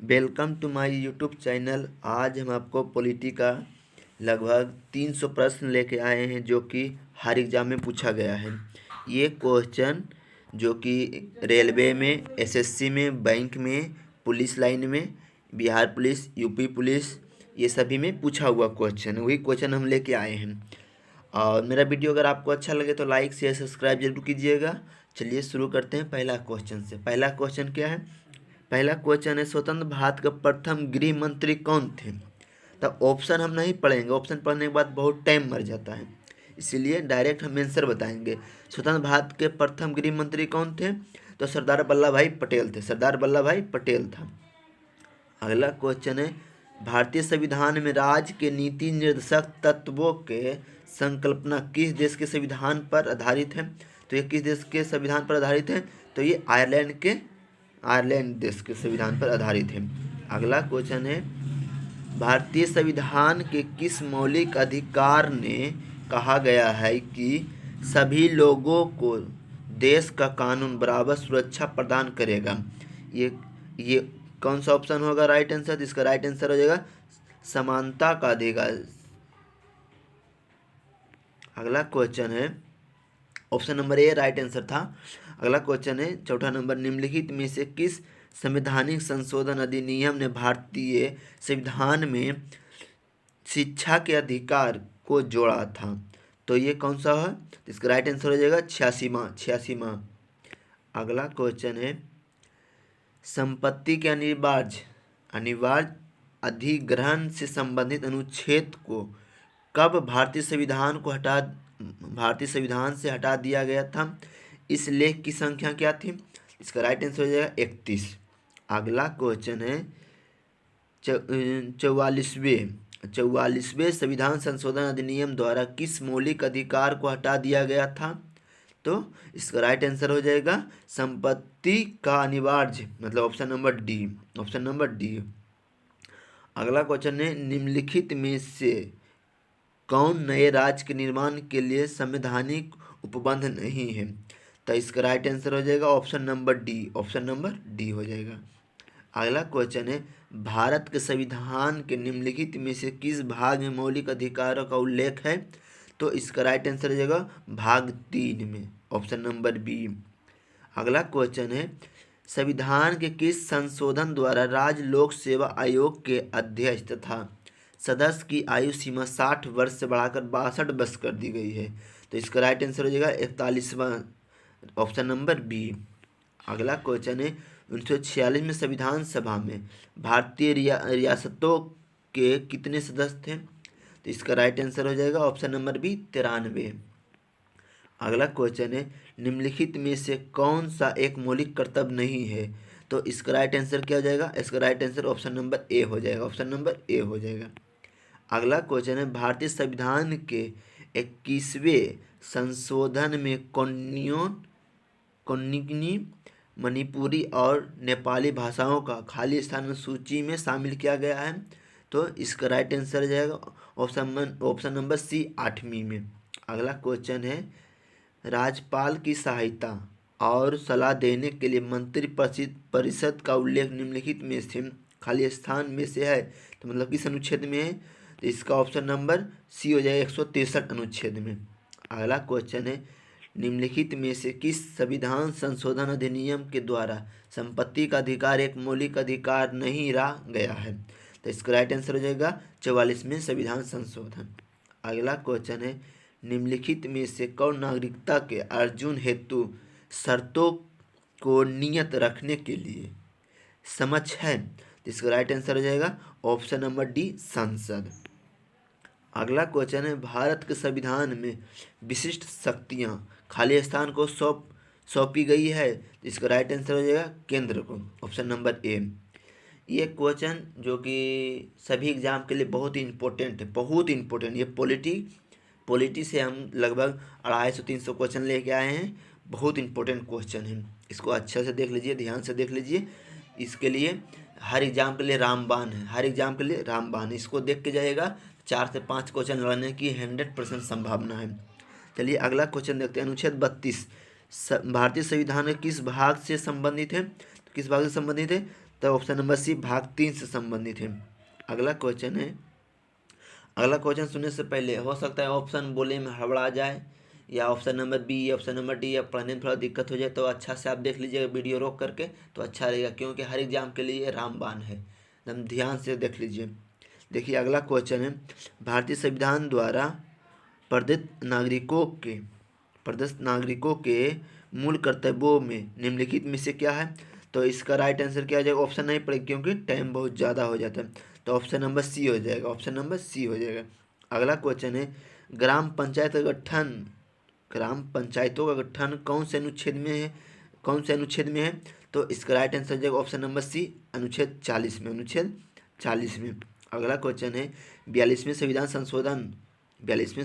Welcome to my YouTube channel. आज हम आपको पॉलिटी का लगभग 300 प्रश्न लेके आए हैं जो कि हर एग्ज़ाम में पूछा गया है। ये क्वेश्चन जो कि रेलवे में, एसएससी में, बैंक में, पुलिस लाइन में, बिहार पुलिस, यूपी पुलिस, ये सभी में पूछा हुआ क्वेश्चन, वही क्वेश्चन हम लेके आए हैं। और मेरा वीडियो अगर आपको अच्छा लगे तो लाइक शेयर सब्सक्राइब जरूर कीजिएगा। चलिए शुरू करते हैं पहला क्वेश्चन से। पहला क्वेश्चन क्या है? पहला क्वेश्चन है, स्वतंत्र भारत का प्रथम गृह मंत्री कौन थे? तो ऑप्शन हम नहीं पढ़ेंगे, ऑप्शन पढ़ने के बाद बहुत टाइम मर जाता है, इसीलिए डायरेक्ट हम आंसर बताएंगे। स्वतंत्र भारत के प्रथम गृह मंत्री कौन थे? तो सरदार वल्लभ भाई पटेल थे, सरदार वल्लभ भाई पटेल था। अगला क्वेश्चन है, भारतीय संविधान में राज्य के नीति निर्देशक तत्वों के संकल्पना किस देश के संविधान पर आधारित है? तो ये किस देश के संविधान पर आधारित है? तो ये आयरलैंड देश के संविधान पर आधारित है। अगला क्वेश्चन है, भारतीय संविधान के किस मौलिक अधिकार ने कहा गया है कि सभी लोगों को देश का कानून बराबर सुरक्षा प्रदान करेगा? ये कौन सा ऑप्शन होगा राइट आंसर? इसका राइट आंसर हो जाएगा समानता का अधिकार। अगला क्वेश्चन है, option number A right answer था। अगला क्वेश्चन है, चौथा नंबर, निम्नलिखित में से किस संवैधानिक संशोधन अधिनियम ने भारतीय संविधान में शिक्षा के अधिकार को जोड़ा था? तो ये कौन सा है? इसका राइट आंसर हो जाएगा 86वां। अगला क्वेश्चन है, संपत्ति के अनिवार्य अधिग्रहण से संबंधित अनुच्छेद को कब भारतीय संविधान से हटा दिया गया था? इस लेख की संख्या क्या थी? इसका राइट आंसर हो जाएगा 31। अगला क्वेश्चन है, 44वें संविधान संशोधन अधिनियम द्वारा किस मौलिक अधिकार को हटा दिया गया था? तो इसका राइट आंसर हो जाएगा संपत्ति का अनिवार्य, मतलब ऑप्शन नंबर डी। अगला क्वेश्चन है, निम्नलिखित में से कौन नए राज्य के निर्माण के लिए संवैधानिक उपबंध नहीं है? तो इसका राइट आंसर हो जाएगा ऑप्शन नंबर डी हो जाएगा। अगला क्वेश्चन है, भारत के संविधान के निम्नलिखित में से किस भाग में मौलिक अधिकारों का उल्लेख है? तो इसका राइट आंसर हो जाएगा भाग 3 में, ऑप्शन नंबर बी। अगला क्वेश्चन है, संविधान के किस संशोधन द्वारा राज्य लोक सेवा आयोग के अध्यक्ष तथा सदस्य की आयु सीमा 60 वर्ष से बढ़ाकर 62 वर्ष कर दी गई है? तो इसका राइट आंसर हो जाएगा 41वां, ऑप्शन नंबर बी। अगला क्वेश्चन है, 1946 में संविधान सभा में भारतीय रियासतों के कितने सदस्य थे? तो इसका राइट आंसर हो जाएगा ऑप्शन नंबर बी 93। अगला क्वेश्चन है, निम्नलिखित में से कौन सा एक मौलिक कर्तव्य नहीं है? तो इसका राइट आंसर क्या हो जाएगा? इसका right answer option number A हो जाएगा, अगला क्वेश्चन है, भारतीय संविधान के 21वें संशोधन में कोंकणी, मणिपुरी और नेपाली भाषाओं का खाली स्थान सूची में शामिल किया गया है? तो इसका राइट आंसर हो जाएगा ऑप्शन नंबर सी 8वीं में। अगला क्वेश्चन है, राज्यपाल की सहायता और सलाह देने के लिए मंत्री परिषद का उल्लेख निम्नलिखित में से खाली स्थान में से है? तो मतलब किस अनुच्छेद में है? तो इसका ऑप्शन नंबर सी हो जाएगा 163 अनुच्छेद में। अगला क्वेश्चन है, निम्नलिखित में से किस संविधान संशोधन अधिनियम के द्वारा संपत्ति का अधिकार एक मौलिक अधिकार नहीं रहा गया है? तो इसका राइट आंसर हो जाएगा 44वें संविधान संशोधन। अगला क्वेश्चन है, निम्नलिखित में से कौन नागरिकता के अर्जन हेतु शर्तों को नियत रखने के लिए समक्ष है? तो इसका राइट आंसर हो जाएगा ऑप्शन नंबर डी, संसद। अगला क्वेश्चन है, भारत के संविधान में विशिष्ट शक्तियाँ खाली स्थान को सौंपी गई है? तो इसका राइट आंसर हो जाएगा केंद्र को, ऑप्शन नंबर ए। ये क्वेश्चन जो कि सभी एग्जाम के लिए बहुत ही इम्पोर्टेंट है, ये पॉलिटी से हम लगभग 250-300 क्वेश्चन लेके आए हैं। बहुत इंपॉर्टेंट क्वेश्चन है, इसको अच्छे से देख लीजिए, ध्यान से देख लीजिए। इसके लिए हर एग्जाम के लिए रामबाण है, इसको देख के जाएगा 4 से 5 क्वेश्चन लाने की 100% संभावना है। चलिए अगला क्वेश्चन देखते हैं, अनुच्छेद 32 भारतीय संविधान के किस भाग से संबंधित है? तो किस भाग से संबंधित है? तो ऑप्शन नंबर सी भाग 3 से संबंधित है। अगला क्वेश्चन है, अगला क्वेश्चन सुनने से पहले हो सकता है ऑप्शन बोलने में हड़बड़ा जाए, या ऑप्शन नंबर बी या ऑप्शन नंबर डी या पढ़ने में थोड़ा दिक्कत हो जाए, तो अच्छा से आप देख लीजिएगा वीडियो रोक करके, तो अच्छा रहेगा, क्योंकि हर एग्जाम के लिए ये रामबाण है, एकदम ध्यान से देख लीजिए। देखिए अगला क्वेश्चन है, भारतीय संविधान द्वारा प्रदत्त नागरिकों के मूल कर्तव्यों में निम्नलिखित में से क्या है? तो इसका राइट आंसर क्या हो जाएगा? ऑप्शन नहीं पड़ेगा क्योंकि टाइम बहुत ज़्यादा हो जाता है, तो ऑप्शन नंबर सी हो जाएगा, ऑप्शन नंबर सी हो जाएगा। अगला क्वेश्चन है, ग्राम पंचायत का गठन ग्राम पंचायतों का गठन कौन से अनुच्छेद में है? कौन से अनुच्छेद में है? तो इसका राइट आंसर हो जाएगा ऑप्शन नंबर सी, अनुच्छेद 40 में, अनुच्छेद 40 में। अगला क्वेश्चन है, 42वें संविधान संशोधन 42वें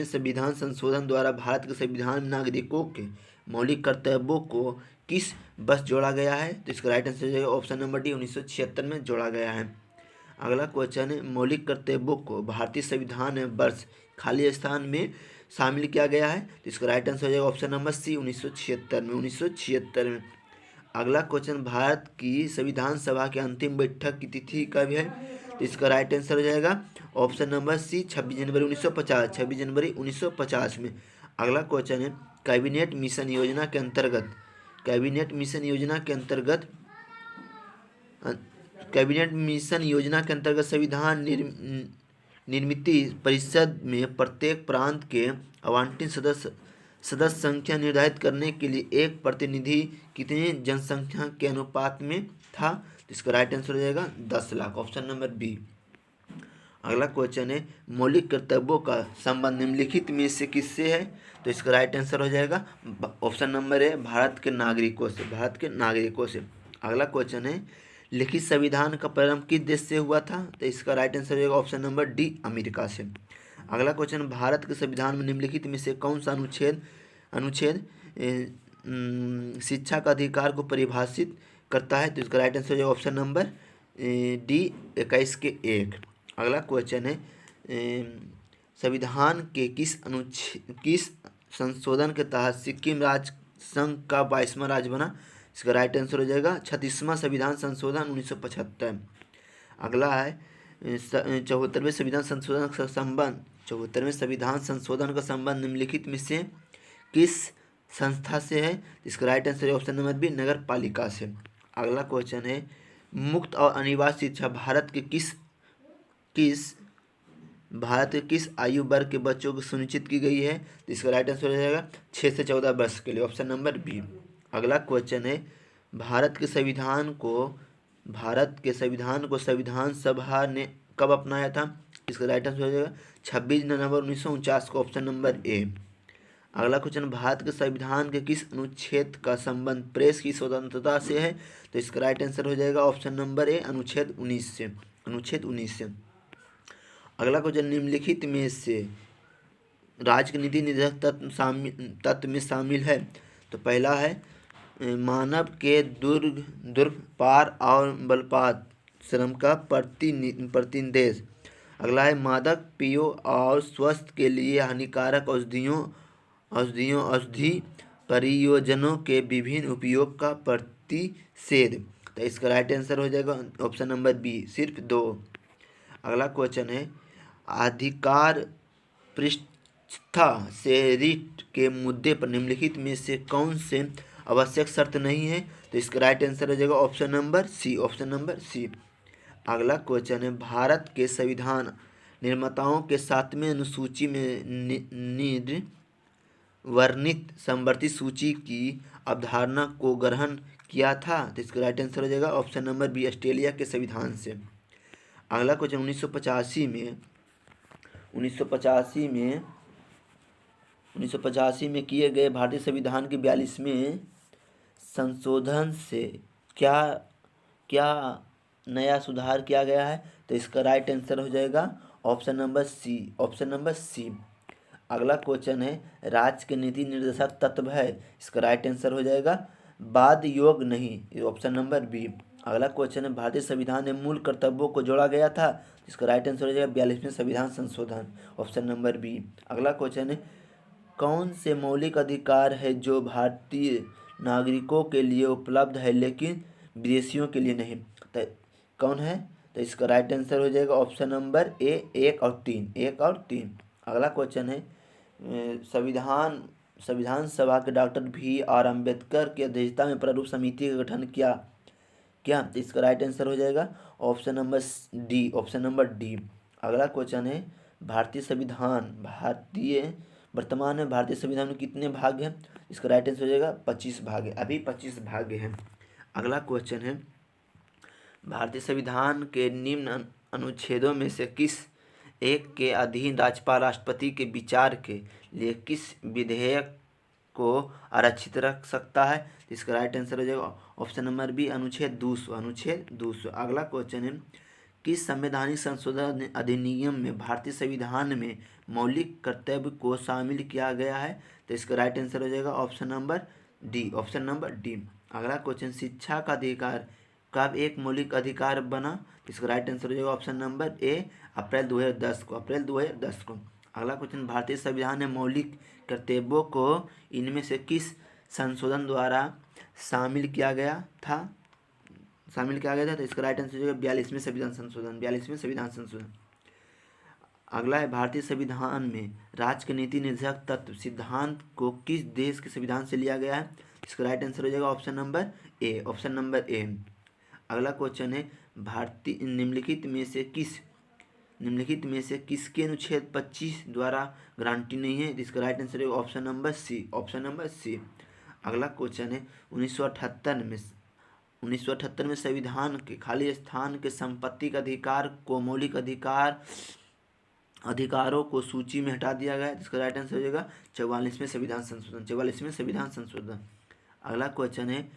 संविधान संशोधन द्वारा भारत के संविधान में नागरिकों के मौलिक कर्तव्यों को किस वर्ष जोड़ा गया है? तो इसका राइट आंसर हो जाएगा ऑप्शन नंबर डी, 1976 में जोड़ा गया है। अगला क्वेश्चन है, मौलिक कर्तव्यों को भारतीय संविधान में वर्ष खाली स्थान में शामिल किया गया है? तो इसका राइट आंसर हो जाएगा ऑप्शन नंबर सी, 1976 में। अगला क्वेश्चन, भारत की संविधान सभा की अंतिम बैठक की तिथि कब है? तो इसका राइट आंसर हो जाएगा ऑप्शन नंबर सी, 26 जनवरी 1950, 26 जनवरी 1950 में। अगला क्वेश्चन है, कैबिनेट मिशन योजना के अंतर्गत संविधान निर्मित परिषद में प्रत्येक प्रांत के आवंटित सदस्य संख्या निर्धारित करने के लिए एक प्रतिनिधि कितनी जनसंख्या के अनुपात में था? तो इसका राइट आंसर हो जाएगा 10 लाख, ऑप्शन नंबर बी। अगला क्वेश्चन है, मौलिक कर्तव्यों का संबंध निम्नलिखित में से किससे है? तो इसका राइट आंसर हो जाएगा ऑप्शन नंबर है, भारत के नागरिकों से। अगला क्वेश्चन है, लिखित संविधान का प्रारंभ किस देश से हुआ था? तो इसका राइट आंसर हो जाएगा ऑप्शन नंबर डी, अमेरिका से। अगला क्वेश्चन, भारत के संविधान में निम्नलिखित में से कौन सा अनुच्छेद शिक्षा का अधिकार को परिभाषित करता है? तो इसका राइट आंसर हो जाएगा ऑप्शन नंबर डी, 21 के 1। अगला क्वेश्चन है, संविधान के किस संशोधन के तहत सिक्किम राज्य संघ का 22वां राज्य बना? इसका राइट आंसर हो जाएगा 36वां संविधान संशोधन 1975। अगला है, 74वें संविधान संशोधन का संबंध निम्नलिखित में से किस संस्था से है? इसका राइट आंसर है ऑप्शन नंबर बी, नगर पालिका से। अगला क्वेश्चन है, मुक्त और अनिवार्य शिक्षा भारत के किस आयु वर्ग के बच्चों को सुनिश्चित की गई है? तो इसका राइट आंसर हो जाएगा 6 से 14 वर्ष के लिए, ऑप्शन नंबर बी। अगला क्वेश्चन है, भारत के संविधान को संविधान सभा ने कब अपनाया था? इसका राइट आंसर हो जाएगा 26 नवंबर 1949 को, ऑप्शन नंबर ए। अगला क्वेश्चन, भारत के संविधान के किस अनुच्छेद का संबंध प्रेस की स्वतंत्रता से है? तो इसका राइट आंसर हो जाएगा ऑप्शन नंबर ए, अनुच्छेद 19 से। अगला क्वेश्चन, निम्नलिखित में से राज्य के नीति निर्देशक तत्व में शामिल है? तो पहला है, मानव के दुर्ग पार और बलपात श्रम का प्रतिनिदेश। अगला है, मादक पेयों और स्वास्थ्य के लिए हानिकारक औषधि परियोजनों के विभिन्न उपयोग का प्रतिषेध। तो इसका राइट आंसर हो जाएगा ऑप्शन नंबर बी, सिर्फ 2। अगला क्वेश्चन है, अधिकार पृष्ठता से रिट के मुद्दे पर निम्नलिखित में से कौन से आवश्यक शर्त नहीं है? तो इसका राइट आंसर हो जाएगा ऑप्शन नंबर सी। अगला क्वेश्चन है, भारत के संविधान निर्माताओं के 7वें अनुसूची में वर्णित समवर्ती सूची की अवधारणा को ग्रहण किया था? तो इसका राइट आंसर हो जाएगा ऑप्शन नंबर बी, ऑस्ट्रेलिया के संविधान से। अगला क्वेश्चन, 1985 में किए गए भारतीय संविधान के 42वें संशोधन से क्या नया सुधार किया गया है? तो इसका राइट आंसर हो जाएगा ऑप्शन नंबर सी। अगला क्वेश्चन है, राज्य के नीति निर्देशक तत्व है? इसका राइट आंसर हो जाएगा बाद योग नहीं, ऑप्शन नंबर बी। अगला क्वेश्चन है, भारतीय संविधान में मूल कर्तव्यों को जोड़ा गया था? इसका राइट आंसर हो जाएगा 42वें संविधान संशोधन, ऑप्शन नंबर बी। अगला क्वेश्चन है, कौन से मौलिक अधिकार है जो भारतीय नागरिकों के लिए उपलब्ध है लेकिन विदेशियों के लिए नहीं। तो कौन है? तो इसका राइट आंसर हो जाएगा ऑप्शन नंबर ए, 1 और 3। अगला क्वेश्चन है संविधान सभा के डॉक्टर BR अम्बेडकर की अध्यक्षता में प्रारूप समिति का गठन किया क्या? तो इसका राइट आंसर हो जाएगा ऑप्शन नंबर डी। अगला क्वेश्चन है वर्तमान में भारतीय संविधान में कितने भाग हैं? इसका राइट आंसर हो जाएगा 25 भाग है, अभी 25 भाग हैं। अगला क्वेश्चन है भारतीय संविधान के निम्न अनुच्छेदों में से किस एक के अधीन राज्यपाल राष्ट्रपति के विचार के लिए किस विधेयक को आरक्षित रख सकता है? इसका राइट आंसर हो जाएगा ऑप्शन नंबर बी, अनुच्छेद 200। अगला क्वेश्चन है किस संवैधानिक संशोधन अधिनियम में भारतीय संविधान में मौलिक कर्तव्य को शामिल किया गया है? तो इसका राइट आंसर हो जाएगा ऑप्शन नंबर डी। अगला क्वेश्चन शिक्षा का अधिकार कब एक मौलिक अधिकार बना? इसका राइट आंसर हो जाएगा ऑप्शन नंबर ए, अप्रैल 2010 को। अगला क्वेश्चन भारतीय संविधान में मौलिक कर्तव्यों को इनमें से किस संशोधन द्वारा शामिल किया गया था? तो इसका राइट आंसर हो जाएगा 42वें संविधान संशोधन। अगला है भारतीय संविधान में राज्य के नीति निर्धारक तत्व सिद्धांत को किस देश के संविधान से लिया गया है? इसका राइट आंसर हो जाएगा ऑप्शन नंबर ए। अगला क्वेश्चन है भारतीय निम्नलिखित में से किसके अनुच्छेद 25 द्वारा गारंटी नहीं है? इसका राइट आंसर है ऑप्शन नंबर सी। अगला क्वेश्चन है 1978 में संविधान के खाली स्थान के संपत्ति का अधिकार को मौलिक अधिकारों को सूची में हटा दिया गया है। इसका राइट आंसर हो जाएगा 44वें संविधान संशोधन। अगला क्वेश्चन है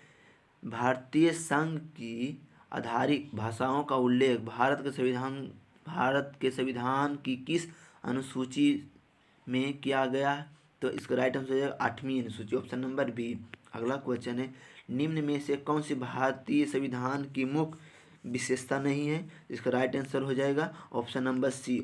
भारतीय संघ की आधारित भाषाओं का उल्लेख भारत के संविधान की किस अनुसूची में किया गया? तो इसका राइट आंसर हो जाएगा 8वीं अनुसूची, ऑप्शन नंबर बी। अगला क्वेश्चन है निम्न में से कौन सी भारतीय संविधान की मुख्य विशेषता नहीं है? इसका राइट आंसर हो जाएगा ऑप्शन नंबर सी।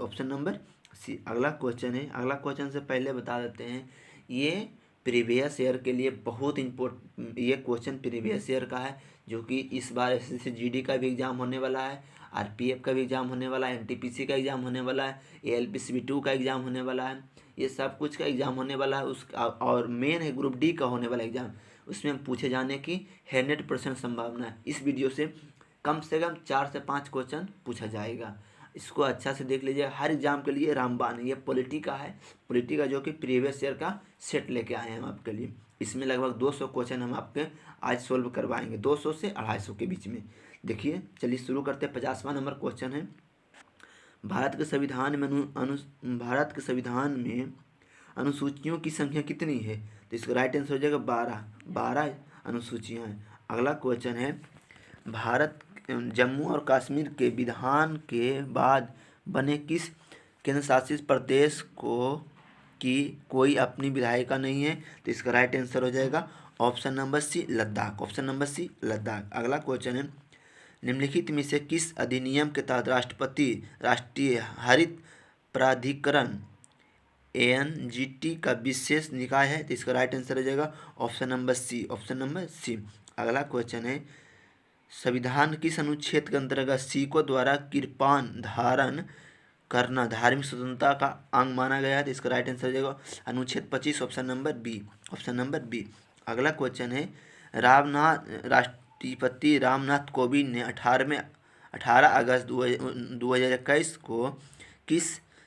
अगला क्वेश्चन से पहले बता देते हैं ये प्रीवियस ईयर के लिए बहुत इम्पोर्टेंट, ये क्वेश्चन प्रीवियस ईयर का है जो कि इस बार SSC GD का भी एग्जाम होने वाला है, RPF का भी एग्जाम होने वाला है, NTPC का एग्जाम होने वाला है, ALPCB2 का एग्जाम होने वाला है, ये सब कुछ का एग्जाम होने वाला है। और मेन है ग्रुप D का होने वाला एग्जाम, उसमें पूछे जाने की 100% संभावना है। इस वीडियो से कम 4 से 5 क्वेश्चन पूछा जाएगा, इसको अच्छा से देख लीजिए। हर एग्जाम के लिए रामबाण ये पॉलिटी का जो कि प्रीवियस ईयर का सेट लेके आए हैं हम आपके लिए। इसमें लगभग 200 क्वेश्चन हम आपके आज सोल्व करवाएंगे, 200 से 250 के बीच में। देखिए चलिए शुरू करते हैं। 50वां नंबर क्वेश्चन है भारत के संविधान में अनुसूचियों की संख्या कितनी है? तो इसका राइट आंसर हो जाएगा 12 अनुसूचियाँ हैं। अगला क्वेश्चन है भारत जम्मू और कश्मीर के विधान के बाद बने किस केंद्र शासित प्रदेश की कोई अपनी विधायिका नहीं है? तो इसका राइट आंसर हो जाएगा ऑप्शन नंबर सी, लद्दाख। अगला क्वेश्चन है निम्नलिखित में से किस अधिनियम के तहत राष्ट्रपति राष्ट्रीय हरित प्राधिकरण ANGT का विशेष निकाय है? तो इसका राइट आंसर हो जाएगा ऑप्शन नंबर सी। अगला क्वेश्चन है संविधान किस अनुच्छेद के अंतर्गत सिखों द्वारा कृपाण धारण करना धार्मिक स्वतंत्रता का अंग माना गया है? तो इसका राइट आंसर हो जाएगा अनुच्छेद 25, ऑप्शन नंबर बी। अगला क्वेश्चन है राष्ट्रपति रामनाथ कोविंद ने 18 अगस्त 2021 को किस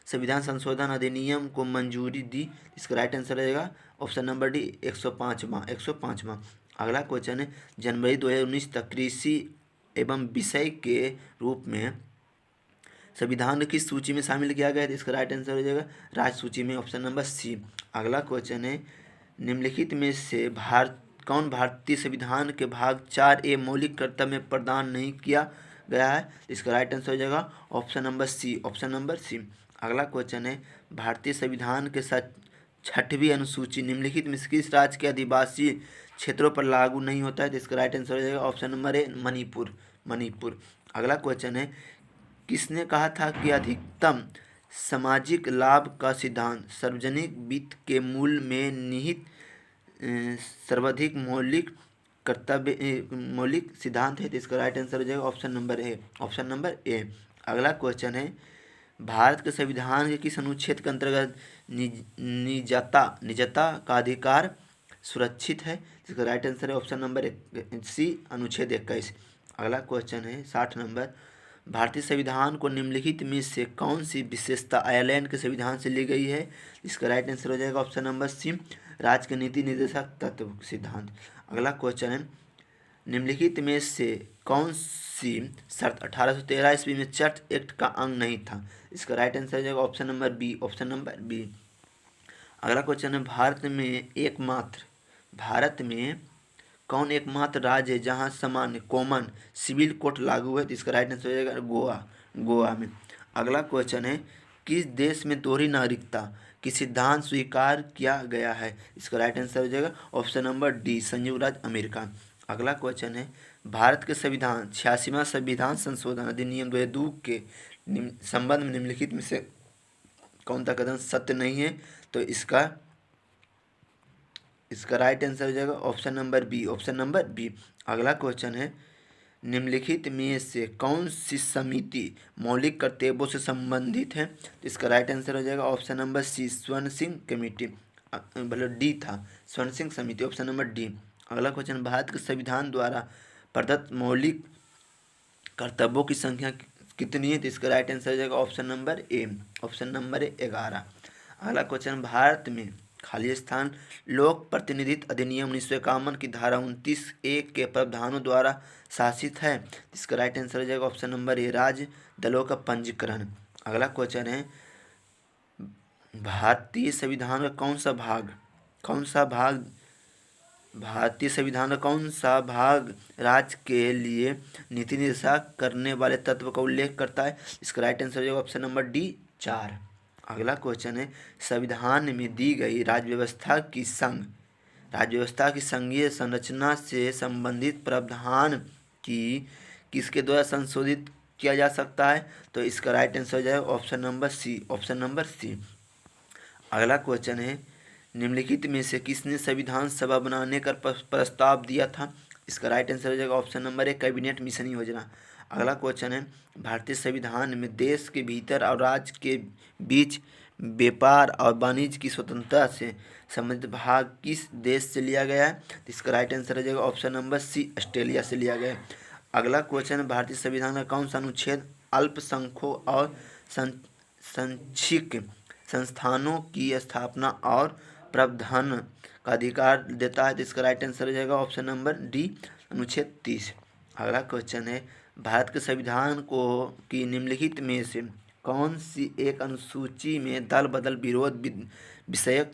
संविधान संशोधन अधिनियम को मंजूरी दी? इसका राइट आंसर हो जाएगा ऑप्शन नंबर डी, 105वां। अगला क्वेश्चन है जनवरी 2019 तक कृषि एवं विषय के रूप में संविधान किस सूची में शामिल किया गया है? इसका राइट आंसर हो जाएगा राज्य सूची में, ऑप्शन नंबर सी। अगला क्वेश्चन है निम्नलिखित में से कौन भारतीय संविधान के भाग 4A मौलिक कर्तव्य में प्रदान नहीं किया गया है? इसका राइट आंसर हो जाएगा ऑप्शन नंबर सी। अगला क्वेश्चन है भारतीय संविधान के 6वीं अनुसूची निम्नलिखित में किस राज्य के आदिवासी क्षेत्रों पर लागू नहीं होता है? तो इसका राइट आंसर हो जाएगा ऑप्शन नंबर ए, मणिपुर। अगला क्वेश्चन है किसने कहा था कि अधिकतम सामाजिक लाभ का सिद्धांत सार्वजनिक वित्त के मूल में निहित सर्वाधिक मौलिक मौलिक सिद्धांत है, तो इसका राइट आंसर हो जाएगा option number A. Option number A. अगला क्वेश्चन है, भारत के संविधान के किस अनुच्छेद के अंतर्गत निजता का अधिकार सुरक्षित है? इसका राइट आंसर है ऑप्शन नंबर सी, अनुच्छेद 21। अगला क्वेश्चन है 60 नंबर, भारतीय संविधान को निम्नलिखित में से कौन सी विशेषता आयरलैंड के संविधान से ली गई है? इसका राइट आंसर हो जाएगा ऑप्शन नंबर सी, राज्य के नीति निर्देशक तत्व सिद्धांत। अगला क्वेश्चन है, निम्नलिखित में से कौन सी शर्त 1813 ईस्वी में चर्च एक्ट का अंग नहीं था? इसका राइट आंसर हो जाएगा option number B. Option number B. अगला क्वेश्चन है, भारत में कौन एकमात्र राज्य है जहां सामान्य कॉमन सिविल कोड लागू है? तो इसका राइट आंसर हो जाएगा गोवा में। अगला क्वेश्चन है, किस देश में दोहरी नागरिकता की सिद्धांत स्वीकार किया गया है? इसका राइट आंसर हो जाएगा ऑप्शन नंबर डी, संयुक्त राज्य अमेरिका। अगला क्वेश्चन है, भारत के संविधान 86वां संविधान संशोधन अधिनियम 2002 के संबंध में निम्नलिखित में से कौन सा कथन सत्य नहीं है? तो इसका राइट आंसर हो जाएगा option number B. Option number B. अगला क्वेश्चन है, निम्नलिखित में से कौन सी समिति मौलिक कर्तव्यों से संबंधित है? तो इसका राइट आंसर हो जाएगा ऑप्शन नंबर सी, स्वर्ण सिंह कमेटी, मतलब डी था, स्वर्ण सिंह समिति। Option number D. अगला क्वेश्चन, भारत के संविधान द्वारा प्रदत्त मौलिक कर्तव्यों की संख्या कितनी है? तो इसका राइट आंसर हो जाएगा option number A. Option number 11। अगला क्वेश्चन, भारत में खाली स्थान लोक प्रतिनिधित्व अधिनियम 1951 की धारा 29(a) के प्रावधानों द्वारा शासित है? इसका राइट आंसर हो जाएगा ऑप्शन नंबर ए, राज्य दलों का पंजीकरण। अगला क्वेश्चन है, भारतीय संविधान का कौन सा भाग राज्य के लिए नीति निर्देशित करने वाले तत्व का उल्लेख करता है? इसका राइट आंसर हो जाएगा ऑप्शन नंबर डी, 4। अगला क्वेश्चन है, संविधान में दी गई राज्य व्यवस्था की संघीय संरचना से संबंधित प्रावधान की किसके द्वारा संशोधित किया जा सकता है? तो इसका राइट आंसर हो जाएगा option number C. Option number C. अगला क्वेश्चन है, निम्नलिखित में से किसने संविधान सभा बनाने का प्रस्ताव दिया था? इसका राइट आंसर हो जाएगा option number A, cabinet mission योजना। अगला क्वेश्चन है, भारतीय संविधान में देश के भीतर और राज्य के बीच व्यापार और वाणिज्य की स्वतंत्रता से संबंधित भाग किस देश से लिया गया है? इसका राइट आंसर हो जाएगा ऑप्शन नंबर सी, ऑस्ट्रेलिया से लिया गया है। अगला क्वेश्चन है, भारतीय संविधान का कौन सा अनुच्छेद अल्पसंख्यकों और शैक्षिक संस्थानों की स्थापना और प्रबंधन का अधिकार देता है? तो इसका राइट आंसर हो जाएगा ऑप्शन नंबर डी, अनुच्छेद 30। अगला क्वेश्चन है, भारत के संविधान की निम्नलिखित में से कौन सी एक अनुसूची में दल बदल विरोध विषयक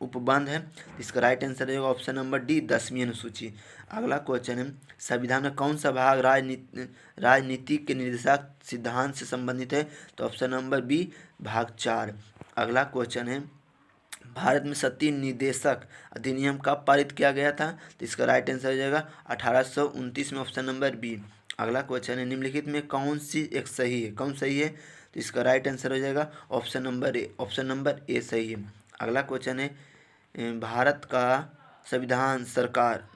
उपबंध है? इसका राइट आंसर है ऑप्शन नंबर डी, 10वीं अनुसूची। अगला क्वेश्चन है, संविधान का कौन सा भाग राजनीति के निर्देशक सिद्धांत से संबंधित है? तो ऑप्शन नंबर बी, भाग 4। अगला क्वेश्चन है, भारत में सती निदेशक अधिनियम कब पारित किया गया था? तो इसका राइट आंसर हो जाएगा 1829 में। Option number B. अगला क्वेश्चन है, निम्नलिखित में कौन सही है? तो इसका राइट आंसर हो जाएगा option number A. Option number A सही है। अगला क्वेश्चन है, भारत का संविधान सरकार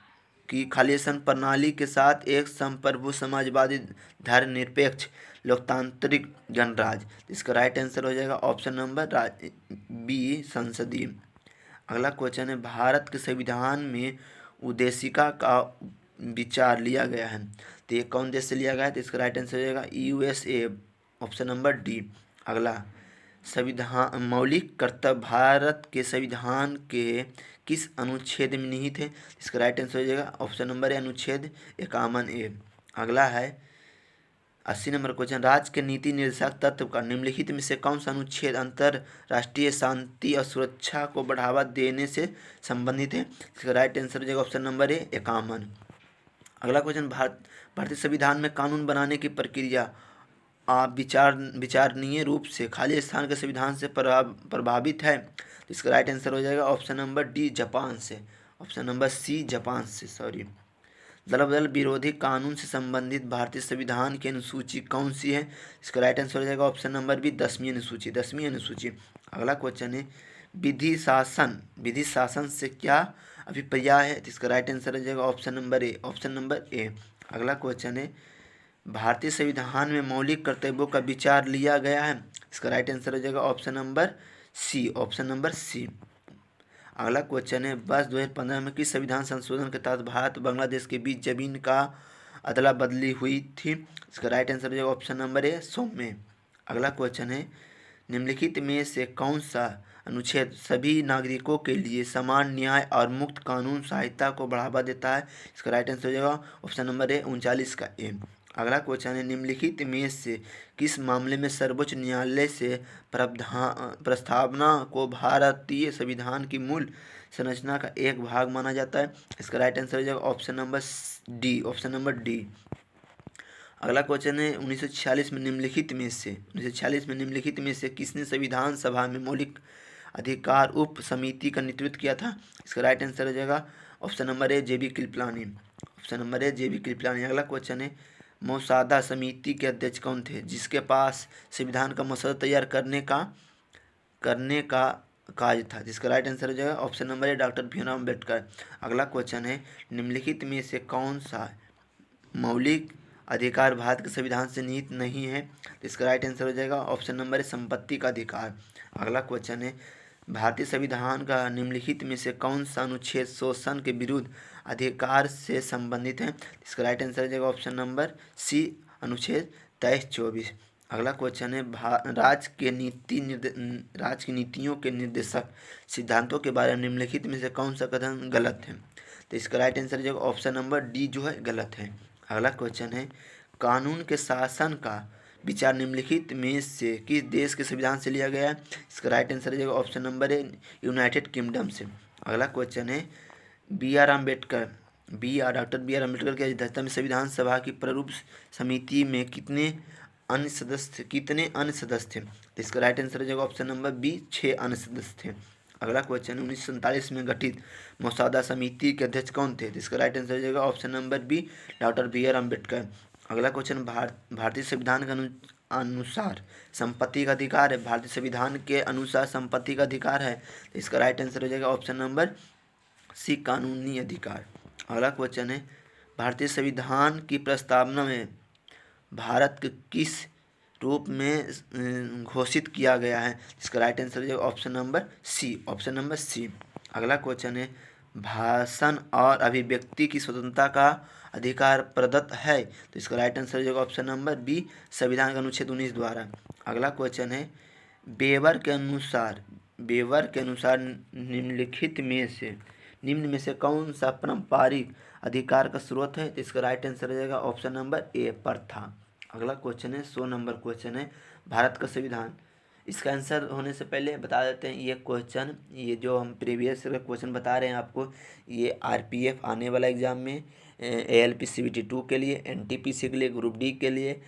की खालिस्तान प्रणाली के साथ एक संप्रभु समाजवादी धर्मनिरपेक्ष लोकतांत्रिक गणराज्य। इसका राइट आंसर हो जाएगा ऑप्शन नंबर बी, संसदीय। अगला क्वेश्चन है, भारत के संविधान में उद्देशिका का विचार लिया गया है, तो ये कौन देश से लिया गया है? तो इसका राइट आंसर हो जाएगा USA। Option number D. अगला, संविधान मौलिक कर्तव्य भारत के संविधान के किस अनुच्छेद में निहित है? इसका राइट आंसर हो जाएगा ऑप्शन नंबर ए, अनुच्छेद 51A। अगला है 80 नंबर क्वेश्चन, राज्य के नीति निर्देशक तत्व का निम्नलिखित में से कौन सा अनुच्छेद अंतरराष्ट्रीय शांति और सुरक्षा को बढ़ावा देने से संबंधित है? इसका राइट आंसर हो जाएगा ऑप्शन नंबर ए, 51। अगला क्वेश्चन, भारतीय संविधान में कानून बनाने की प्रक्रिया विचारणीय रूप से खालिस्तान के संविधान से प्रभावित है? तो इसका राइट आंसर हो जाएगा ऑप्शन नंबर डी, जापान से। ऑप्शन नंबर सी, जापान से। दल बदल विरोधी कानून से संबंधित भारतीय संविधान की अनुसूची कौन सी है? इसका राइट आंसर हो जाएगा ऑप्शन नंबर बी, 10वीं अनुसूची। अगला क्वेश्चन है, विधि शासन से क्या अभिप्राय है, तो इसका राइट आंसर हो जाएगा option number A. Option number A. अगला क्वेश्चन है, भारतीय संविधान में मौलिक कर्तव्यों का विचार लिया गया है, इसका राइट आंसर हो जाएगा option number C. Option number C. अगला क्वेश्चन है, वर्ष 2015 में किस संविधान संशोधन के तहत भारत और बांग्लादेश के बीच जमीन का अदला बदली हुई थी, इसका राइट आंसर हो जाएगा ऑप्शन नंबर ए, 100 में। अगला क्वेश्चन है, निम्नलिखित में से कौन सा अनुच्छेद सभी नागरिकों के लिए समान न्याय और मुक्त कानून सहायता को बढ़ावा देता है, इसका राइट आंसर हो जाएगा ऑप्शन नंबर ए, 39 का ए। अगला क्वेश्चन है, निम्नलिखित में से किस मामले में सर्वोच्च न्यायालय से प्रस्तावना को भारतीय संविधान की मूल संरचना का एक भाग माना जाता है, इसका राइट आंसर हो जाएगा option number D. Option number D. अगला क्वेश्चन है, 1946 में निम्नलिखित में से किसने संविधान सभा में मौलिक अधिकार उप समिति का नेतृत्व किया था, इसका राइट आंसर हो जाएगा option number A, JB. Kripalani. Option number A, JB. Kripalani. अगला क्वेश्चन है, मौसादा समिति के अध्यक्ष कौन थे जिसके पास संविधान का मसौदा तैयार करने का कार्य था, जिसका राइट आंसर हो जाएगा option number A, doctor Bhimrao Ambedkar. अगला क्वेश्चन है, निम्नलिखित में से कौन सा मौलिक अधिकार भारत के संविधान से निहित नहीं है, तो इसका राइट आंसर हो जाएगा ऑप्शन नंबर ए, संपत्ति का अधिकार। अगला क्वेश्चन है, भारतीय संविधान का निम्नलिखित में से कौन सा अनुच्छेद शोषण के विरुद्ध अधिकार से संबंधित है, इसका राइट आंसर हो जाएगा ऑप्शन नंबर सी, अनुच्छेद 23-24। अगला क्वेश्चन है, राज्य की नीतियों के निर्देशक सिद्धांतों के बारे में निम्नलिखित में से कौन सा कथन गलत है, तो इसका राइट आंसर हो जाएगा ऑप्शन नंबर डी जो है गलत है। अगला क्वेश्चन है, कानून के शासन का विचार निम्नलिखित में से किस देश के संविधान से लिया गया है, इसका राइट आंसर हो जाएगा option number A, United kingdom से। अगला क्वेश्चन है, डॉक्टर बी आर अम्बेडकर की अध्यक्षता में संविधान सभा की प्रारूप समिति में कितने अन्य सदस्य थे, तो इसका राइट आंसर हो जाएगा ऑप्शन नंबर बी, 6 अन्य सदस्य थे। अगला क्वेश्चन, 1947 में गठित मसौदा समिति के अध्यक्ष कौन थे, तो इसका राइट आंसर हो जाएगा option number B, doctor B R Ambedkar. अगला क्वेश्चन, भारतीय संविधान के अनुसार संपत्ति का अधिकार है, भारतीय संविधान के अनुसार संपत्ति का अधिकार है, तो इसका राइट आंसर हो जाएगा ऑप्शन नंबर सी, कानूनी अधिकार। अगला क्वेश्चन है, भारतीय संविधान की प्रस्तावना में भारत के किस रूप में घोषित किया गया है, इसका राइट आंसर हो जाएगा option number C. Option number C. अगला क्वेश्चन है, भाषण और अभिव्यक्ति की स्वतंत्रता का अधिकार प्रदत्त है, तो इसका राइट आंसर हो जाएगा ऑप्शन नंबर बी, संविधान का अनुच्छेद 19 द्वारा। अगला क्वेश्चन है, बेवर के अनुसार निम्न में से कौन सा पारंपरिक अधिकार का स्रोत है, तो इसका राइट आंसर हो जाएगा ऑप्शन नंबर ए, प्रथा। अगला क्वेश्चन है, 100 नंबर क्वेश्चन है, भारत का संविधान। इसका आंसर होने से पहले बता देते हैं, ये जो हम प्रीवियस क्वेश्चन बता रहे हैं आपको, ये आरपीएफ आने वाला एग्जाम में, एएलपी सीबीटी 2 के लिए, एनटीपीसी के लिए, ग्रुप डी के लिए,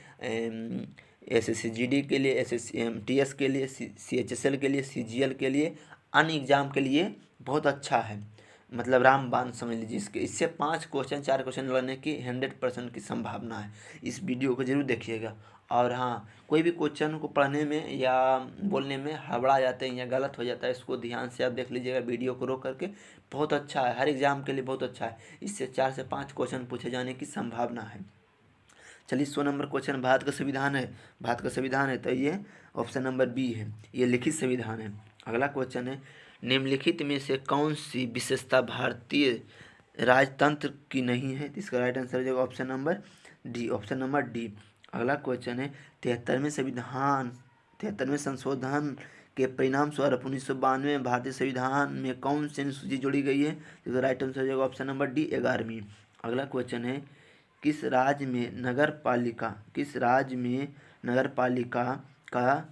एसएससी के लिए, एसएससीएमटीएस के लिए, सीएचएसएल के लिए, सीजीएल के लिए, अन्य एग्जाम के लिए बहुत अच्छा है, मतलब रामबाण समझ लीजिए। इससे 4 क्वेश्चन लड़ने की 100% की संभावना है। इस वीडियो को जरूर देखिएगा। और हाँ, कोई भी क्वेश्चन को पढ़ने में या बोलने में हड़बड़ा जाते हैं या गलत हो जाता है, इसको ध्यान से आप देख लीजिएगा, वीडियो को रोक करके। बहुत अच्छा है, हर एग्जाम के लिए बहुत अच्छा है। इससे 4 से 5 क्वेश्चन पूछे जाने की संभावना है। चलिए, 100 नंबर क्वेश्चन, भारत का संविधान है, तो ये ऑप्शन नंबर बी है, ये लिखित संविधान है। अगला क्वेश्चन है, निम्नलिखित में से कौन सी विशेषता भारतीय राजतंत्र की नहीं है, इसका राइट आंसर हो जाएगा option number D. Option number D. अगला क्वेश्चन है, 73वें संशोधन के परिणाम स्वरूप 1992 में भारतीय संविधान में कौन सी अनुसूची जोड़ी गई है, इसका राइट आंसर हो जाएगा ऑप्शन नंबर डी, 11वीं। अगला क्वेश्चन है, किस राज्य में नगर पालिका का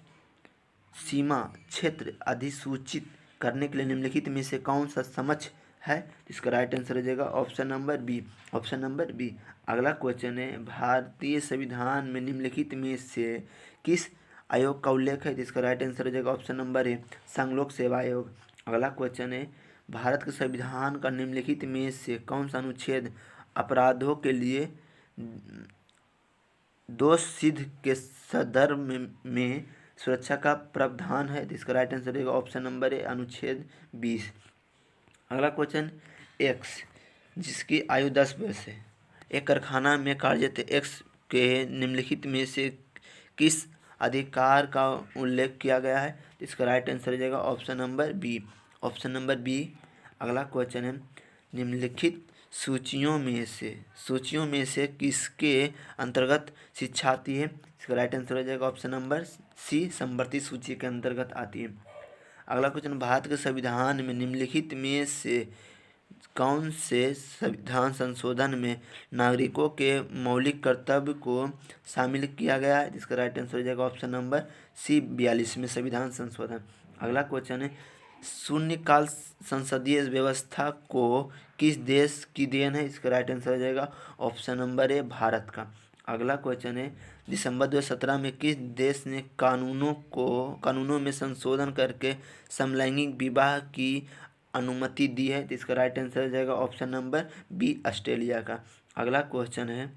सीमा क्षेत्र अधिसूचित करने के लिए निम्नलिखित में से कौन सा सक्षम है, इसका राइट आंसर हो जाएगा option number B. Option number B. अगला क्वेश्चन है, भारतीय संविधान में निम्नलिखित में से किस आयोग का उल्लेख है, जिसका राइट आंसर हो जाएगा ऑप्शन नंबर ए, संघ लोक सेवा आयोग। अगला क्वेश्चन है, भारत के संविधान का निम्नलिखित में से कौन सा अनुच्छेद अपराधों के लिए दोष सिद्ध के संदर्भ में सुरक्षा का प्रावधान है, जिसका राइट आंसर रहेगा ऑप्शन नंबर ए, अनुच्छेद 20। अगला क्वेश्चन, एक्स जिसकी आयु 10 वर्ष है। एक कारखाना में कार्यरत एक्स के निम्नलिखित में से किस अधिकार का उल्लेख किया गया है? इसका राइट आंसर हो जाएगा option number B. Option number B. अगला क्वेश्चन है, निम्नलिखित सूचियों में से किसके अंतर्गत शिक्षा आती है? इसका राइट आंसर हो जाएगा ऑप्शन नंबर सी, समवर्ती सूची के अंतर्गत आती है। अगला क्वेश्चन, भारत के संविधान में निम्नलिखित में से कौन से संविधान संशोधन में नागरिकों के मौलिक कर्तव्य को शामिल किया गया है? जिसका राइट आंसर हो जाएगा ऑप्शन नंबर सी, 42वें संविधान संशोधन। अगला क्वेश्चन है, शून्यकाल संसदीय व्यवस्था को किस देश की देन है? इसका राइट आंसर हो जाएगा ऑप्शन नंबर ए, भारत का। अगला क्वेश्चन है, दिसंबर 2017 में किस देश ने कानूनों में संशोधन करके समलैंगिक विवाह की अनुमति दी है? तो इसका राइट आंसर हो जाएगा ऑप्शन नंबर बी, ऑस्ट्रेलिया का। अगला क्वेश्चन है,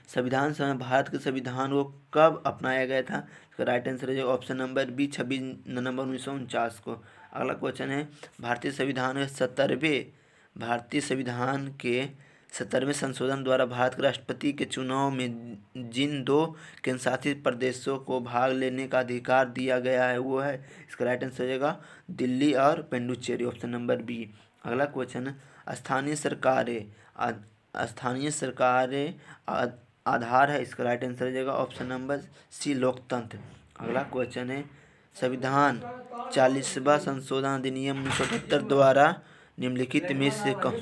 संविधान सभा में भारत के संविधान को कब अपनाया गया था? इसका राइट आंसर हो जाएगा ऑप्शन नंबर बी, 26 नवंबर 1949 को। अगला क्वेश्चन है, भारतीय संविधान के 70वें संशोधन द्वारा भारत के राष्ट्रपति के चुनाव में जिन 2 केंद्र शासित प्रदेशों को भाग लेने का अधिकार दिया गया है वो है? इसका राइट आंसर हो जाएगा दिल्ली और पुडुचेरी, ऑप्शन नंबर बी। अगला क्वेश्चन है, स्थानीय सरकारें आधार है? इसका राइट आंसर हो जाएगा ऑप्शन नंबर सी, लोकतंत्र। अगला क्वेश्चन है, संविधान 40वां संशोधन अधिनियम 1978 द्वारा निम्नलिखित में से कौन